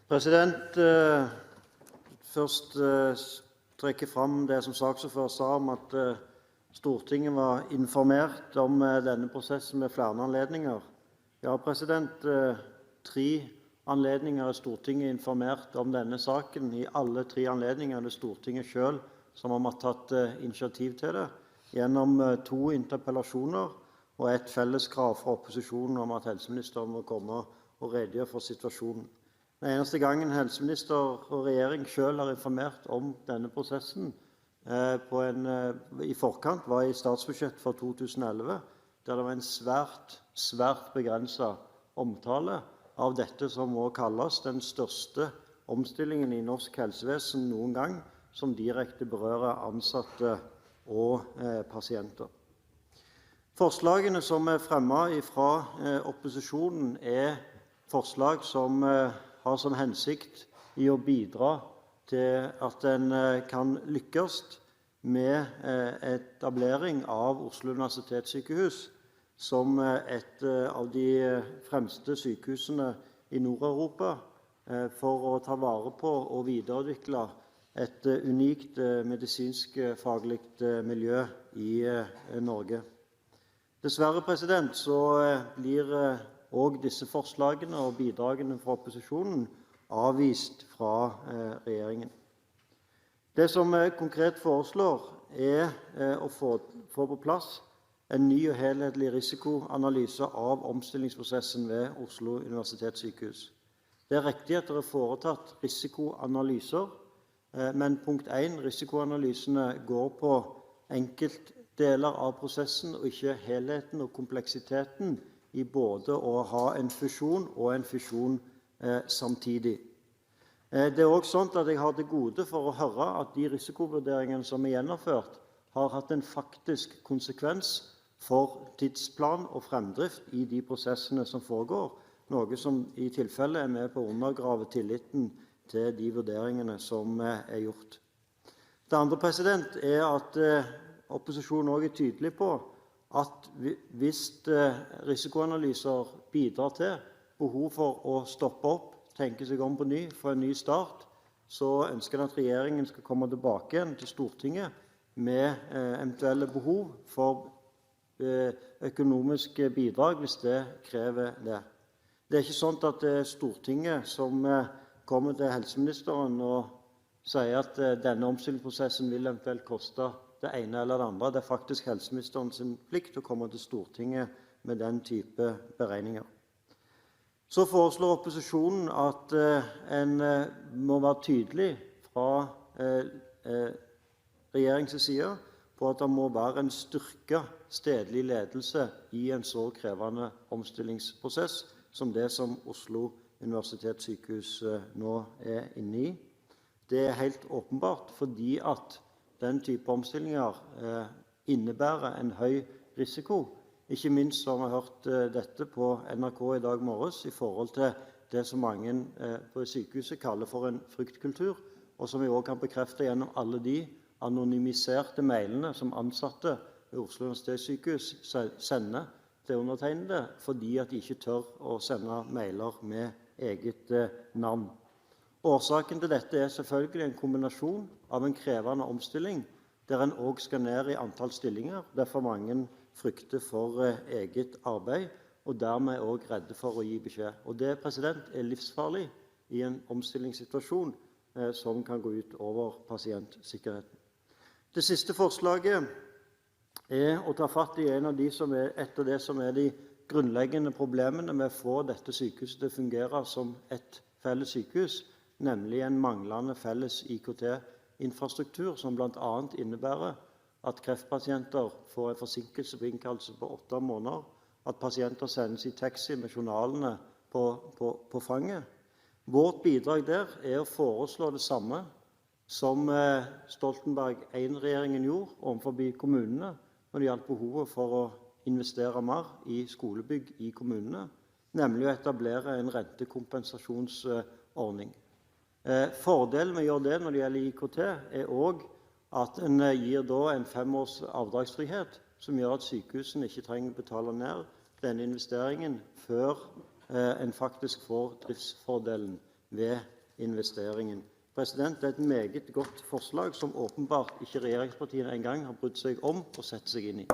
President, først trekke fram det som saksordfører sa om at Stortinget var informert om denne prosessen med flere anledninger. Ja, president, 3 anledninger er Stortinget informert om denne saken. I alle 3 anledninger er det Stortinget selv som har tatt initiativ til det, gjennom 2 interpellasjoner og et felles krav fra opposisjonen om at helseministeren må komme og redegjøre for situasjonen. Den eneste gangen helseminister og regjering selv har informert om denne prosessen i forkant var i statsbudsjettet for 2011, der det var en svært begrenset omtale av dette som må kalles den største omstillingen i norsk helsevesen noen gang, som direkte berører ansatte og pasienter. Forslagene som er fremmet fra opposisjonen forslag som har som hensikt i å bidra til at en kan lykkes med etablering av Oslo universitetssykehus som et av de fremste sykehusene i Nord-Europa for å ta vare på og videreutvikle et unikt medisinsk faglig miljø i Norge. Dessverre, president, så blir også disse forslagene og bidragene fra opposisjonen avvist fra regjeringen. Det som konkret foreslår å få på plass en ny og helhetlig risikoanalyse av omstillingsprosessen ved Oslo universitetssykehus. Det er riktig at det er foretatt risikoanalyser, men punkt 1, risikoanalysene går på enkeltdeler av prosessen og ikke helheten og kompleksiteten i både å ha en fusjon og en fusjon samtidig. Det er også sånn at jeg har til gode for å høre at de risikovurderingene som er gjennomført, har hatt en faktisk konsekvens for tidsplan og fremdrift i de prosessene som foregår, noe som i tilfelle er med på å undergrave tilliten til de vurderingene som er gjort. Det andre, president, at opposisjonen også er tydelig på at hvis risikoanalyser bidrar til behov for å stoppe opp, tenke seg om på ny, få en ny start, så ønsker jeg at regjeringen skal komme tilbake igjen til Stortinget med eventuelle behov for økonomiske bidrag hvis det krever det. Det er ikke sånn at det er Stortinget som kommer til helseministeren og sier at denne omstillingsprosessen vil eventuelt koste det ene eller det andre. Det er faktisk helseministerens plikt å komme til Stortinget med den type beregninger. Så foreslår opposisjonen at en må være tydelig fra regjeringens side på at det må være en styrket stedlig ledelse i en så krevende omstillingsprosess som det som Oslo universitetssykehus nå er inne i. Det er helt åpenbart fordi at den type omstillinger innebærer en høy risiko. Ikke minst har vi hørt dette på NRK i dag morges i forhold til det som mange på sykehuset kaller for en fryktkultur, og som vi også kan bekrefte gjennom alle de anonymiserte mailene som ansatte ved Oslo universitetssykehus sender til undertegnede, fordi at de ikke tør å sende mailer med eget navn. Årsaken til dette er selvfølgelig en kombinasjon av en krevende omstilling, der en også skal ned i antall stillinger, derfor mange frykter for eget arbeid, og dermed også redde for å gi beskjed. Og det, president, er livsfarlig i en omstillingssituasjon som kan gå ut over pasientsikkerheten. Det siste forslaget å ta fatt i et av det som er de grunnleggende problemene med å få dette sykehuset til å fungere som et felles sykehus, nemlig en manglende felles IKT-infrastruktur, som blant annet innebærer at kreftpasienter får en forsinkelse på innkallelse på 8 måneder, at pasienter sendes i taxi med journalene på fanget. Vårt bidrag der er å foreslå det samme som Stoltenberg I-regjeringen gjorde overfor kommunene når det gjaldt behovet for å investere mer i skolebygg i kommunene, nemlig å etablere en rentekompensasjonsordning. Fordelen med å gjøre det når det gjelder IKT er også at en gir da en 5 års avdragsfrihet, som gjør at sykehusene ikke trenger å betale ned denne investeringen før en faktisk får driftsfordelen ved investeringen. Det er et meget godt forslag som åpenbart ikke regjeringspartiene engang har brydd seg om å sette seg inn i.